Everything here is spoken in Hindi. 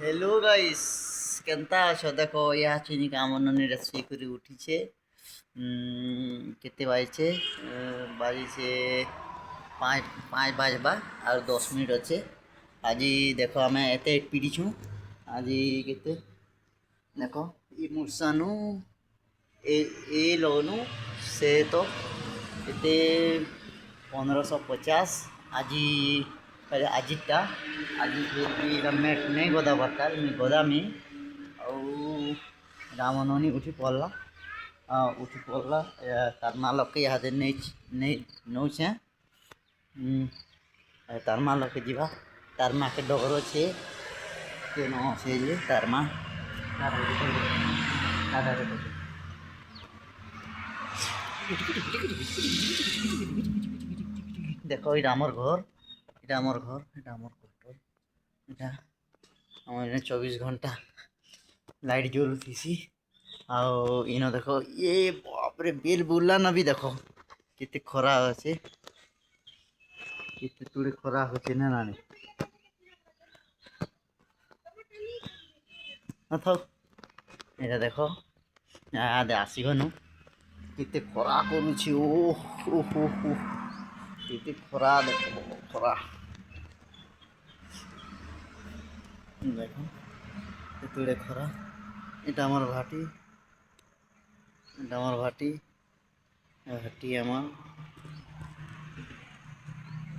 हेलो गाइस केनता अछ देखो या चिनी कामननी रेसिपी करी उठीछे केते बाजे बाजे 5 5 और 10 मिनिट अच्छे आज देखो आम एत पीड़ी छू आज केते देखो ये मुर्सानु ए लोनु से तो एते 1550 आज आजिटा आज फिर भी मेट नहीं गदा बरकार मी गदामी रामननी उठी पड़ला तार मालक के यहाँ नहीं नौचे तार मालक के जीवा तार माँ के डगरो छे के न से जे तार माँ देखो ये आमर घर এটা আমার ঘর এটা আমার কন্ট্রোল এটা আমার এখানে 24 ঘন্টা লাইট জ্বলুথিছি ଆଉ ଇନ ଦେଖ ଇଏ ବାପରେ ବେଲ ବୁଲା ନା ବି ଦେଖ କେତେ ଖରା ଅଛି କେତେ ତୁଡେ ଖରା ହଉଛି ନା ନାନି ଥାଉ ଏଇଟା ଦେଖ ଆଦେ ଆସିଗନୁ କେତେ ଖରା କରୁଛି ଓ ହୋ ହୋ ହୋ କେତେ ଖରା ଦେଖ ଖରା देखो ये खरा এটা আমার ভাটি এটা আমার ভাটি ভাটি আমার